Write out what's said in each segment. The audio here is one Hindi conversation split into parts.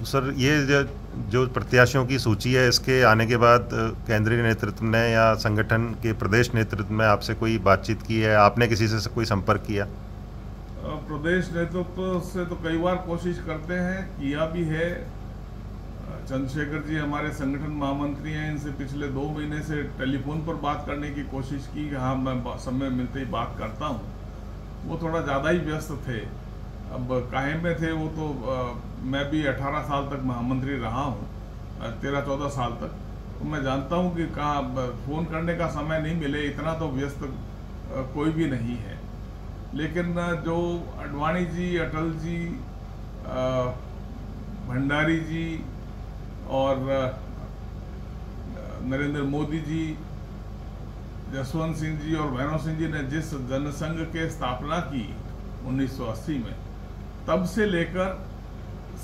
सर, ये जो प्रत्याशियों की सूची है, इसके आने के बाद केंद्रीय नेतृत्व ने या संगठन के प्रदेश नेतृत्व में आपसे कोई बातचीत की है? आपने किसी से कोई संपर्क किया? प्रदेश नेतृत्व से तो कई बार कोशिश करते हैं, किया भी है। चंद्रशेखर जी हमारे संगठन महामंत्री हैं, इनसे पिछले 2 महीने से टेलीफोन पर बात करने की कोशिश की कि हाँ मैं समय मिलते ही बात करता हूँ। वो थोड़ा ज़्यादा ही व्यस्त थे। अब काहे में थे वो तो मैं भी 18 साल तक महामंत्री रहा हूँ, 13-14 साल तक, तो मैं जानता हूँ कि कहाँ फ़ोन करने का समय नहीं मिले, इतना तो व्यस्त कोई भी नहीं है। लेकिन जो अडवाणी जी, अटल जी, भंडारी जी और नरेंद्र मोदी जी, जसवंत सिंह जी और भैरव सिंह जी ने जिस जनसंघ के स्थापना की 1980 में, तब से लेकर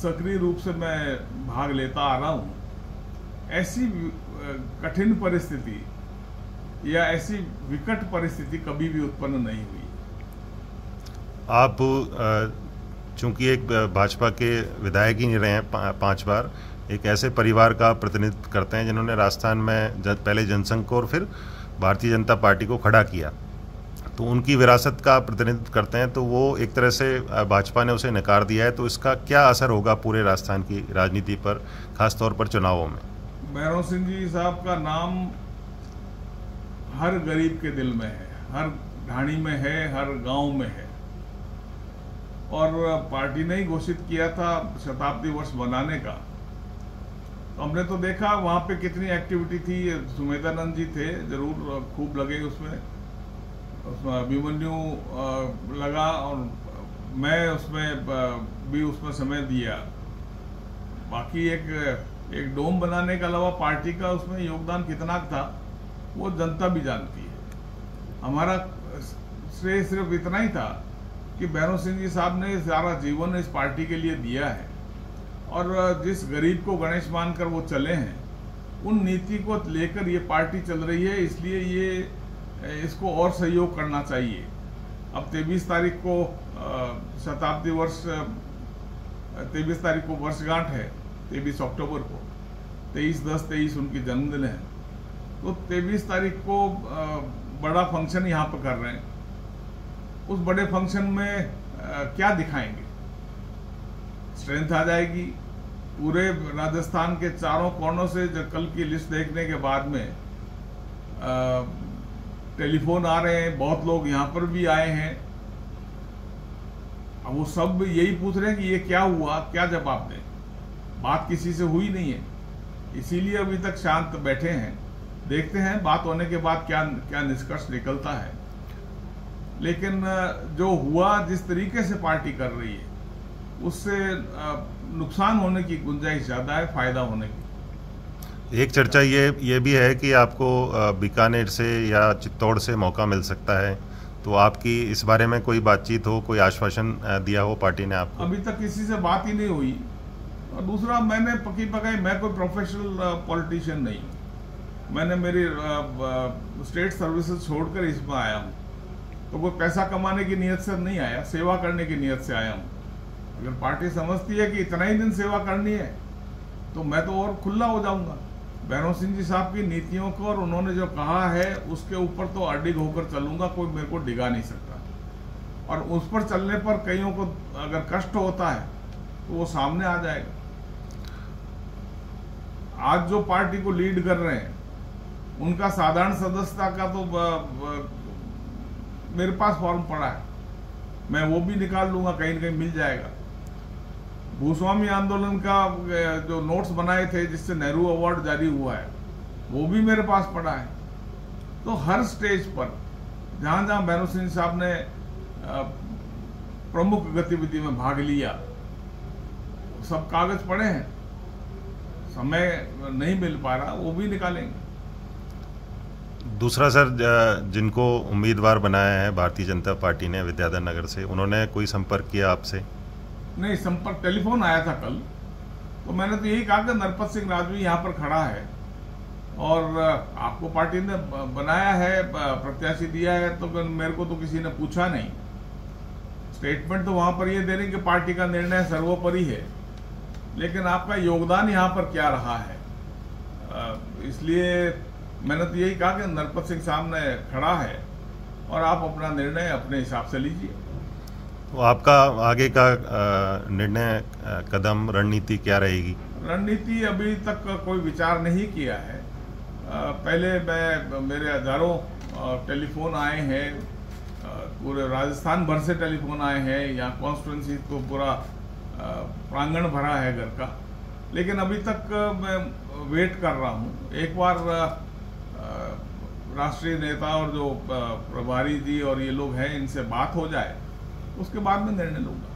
सक्रिय रूप से मैं भाग लेता आ रहा हूँ। ऐसी कठिन परिस्थिति या ऐसी विकट परिस्थिति कभी भी उत्पन्न नहीं हुई। आप चूंकि एक भाजपा के विधायक ही नहीं रहे हैं 5 बार, एक ऐसे परिवार का प्रतिनिधित्व करते हैं जिन्होंने राजस्थान में पहले जनसंघ को और फिर भारतीय जनता पार्टी को खड़ा किया, तो उनकी विरासत का प्रतिनिधित्व करते हैं, तो वो एक तरह से भाजपा ने उसे नकार दिया है, तो इसका क्या असर होगा पूरे राजस्थान की राजनीति पर, खासतौर पर चुनावों में? भैरव सिंह जी साहब का नाम हर गरीब के दिल में है, हर ढाणी में है, हर गांव में है। और पार्टी ने ही घोषित किया था शताब्दी वर्ष मनाने का, तो हमने तो देखा वहां पे कितनी एक्टिविटी थी। सुमेधानंद जी थे, जरूर खूब लगे उसमें अभिमन्यु लगा, और मैं उसमें भी उसमें समय दिया। बाकी एक डोम बनाने के अलावा पार्टी का उसमें योगदान कितना था वो जनता भी जानती है। हमारा श्रेय सिर्फ इतना ही था कि भैरव सिंह जी साहब ने सारा जीवन इस पार्टी के लिए दिया है, और जिस गरीब को गणेश मानकर वो चले हैं, उन नीति को लेकर ये पार्टी चल रही है, इसलिए ये इसको और सहयोग करना चाहिए। अब 23 तारीख को शताब्दी वर्ष, 23 तारीख को वर्षगांठ है, 23 अक्टूबर को, 23/10/23 उनकी जन्मदिन है, तो 23 तारीख को बड़ा फंक्शन यहाँ पर कर रहे हैं। उस बड़े फंक्शन में क्या दिखाएंगे? स्ट्रेंथ आ जाएगी पूरे राजस्थान के चारों कोनों से। जो कल की लिस्ट देखने के बाद में टेलीफोन आ रहे हैं, बहुत लोग यहाँ पर भी आए हैं। अब वो सब यही पूछ रहे हैं कि ये क्या हुआ, क्या जवाब दें। बात किसी से हुई नहीं है, इसीलिए अभी तक शांत बैठे हैं। देखते हैं बात होने के बाद क्या क्या निष्कर्ष निकलता है। लेकिन जो हुआ, जिस तरीके से पार्टी कर रही है, उससे नुकसान होने की गुंजाइश ज्यादा है फायदा होने की। एक चर्चा ये भी है कि आपको बीकानेर से या चित्तौड़ से मौका मिल सकता है, तो आपकी इस बारे में कोई बातचीत हो, कोई आश्वासन दिया हो पार्टी ने आपको? अभी तक किसी से बात ही नहीं हुई। और दूसरा, मैंने पकी पकाई, मैं कोई प्रोफेशनल पॉलिटिशियन नहीं हूँ। मैंने मेरी स्टेट सर्विसेज छोड़कर इसमें आया हूँ, तो कोई पैसा कमाने की नीयत से नहीं आया, सेवा करने की नीयत से आया हूँ। अगर पार्टी समझती है कि इतना ही दिन सेवा करनी है, तो मैं तो और खुला हो जाऊंगा। भैरव सिंह जी साहब की नीतियों को और उन्होंने जो कहा है उसके ऊपर तो अडिग होकर चलूंगा, कोई मेरे को डिगा नहीं सकता। और उस पर चलने पर कईयों को अगर कष्ट होता है तो वो सामने आ जाएगा। आज जो पार्टी को लीड कर रहे हैं, उनका साधारण सदस्यता का तो मेरे पास फॉर्म पड़ा है, मैं वो भी निकाल लूंगा, कहीं न कहीं मिल जाएगा। भूस्वामी आंदोलन का जो नोट्स बनाए थे जिससे नेहरू अवार्ड जारी हुआ है, वो भी मेरे पास पड़ा है। तो हर स्टेज पर जहां जहां भैरव सिंह साहब ने प्रमुख गतिविधि में भाग लिया, सब कागज पड़े हैं। समय नहीं मिल पा रहा, वो भी निकालेंगे। दूसरा सर, जिनको उम्मीदवार बनाया है भारतीय जनता पार्टी ने विद्याधर नगर से, उन्होंने कोई संपर्क किया आपसे? नहीं, संपर्क, टेलीफोन आया था कल, तो मैंने तो यही कहा कि नरपत सिंह राजवी यहाँ पर खड़ा है और आपको पार्टी ने बनाया है, प्रत्याशी दिया है, तो मेरे को तो किसी ने पूछा नहीं। स्टेटमेंट तो वहां पर ये दे रहे कि पार्टी का निर्णय सर्वोपरि है। लेकिन आपका योगदान यहाँ पर क्या रहा है। इसलिए मैंने तो यही कहा कि नरपत सिंह सामने खड़ा है और आप अपना निर्णय अपने हिसाब से लीजिए। तो आपका आगे का निर्णय, कदम, रणनीति क्या रहेगी? रणनीति अभी तक कोई विचार नहीं किया है। पहले मेरे हजारों टेलीफोन आए हैं, पूरे राजस्थान भर से टेलीफोन आए हैं, यहाँ कॉन्स्टिट्यूंसी को पूरा प्रांगण भरा है घर का, लेकिन अभी तक मैं वेट कर रहा हूँ। एक बार राष्ट्रीय नेता और जो प्रभारी जी और ये लोग हैं, इनसे बात हो जाए, उसके बाद मैं निर्णय लूंगा।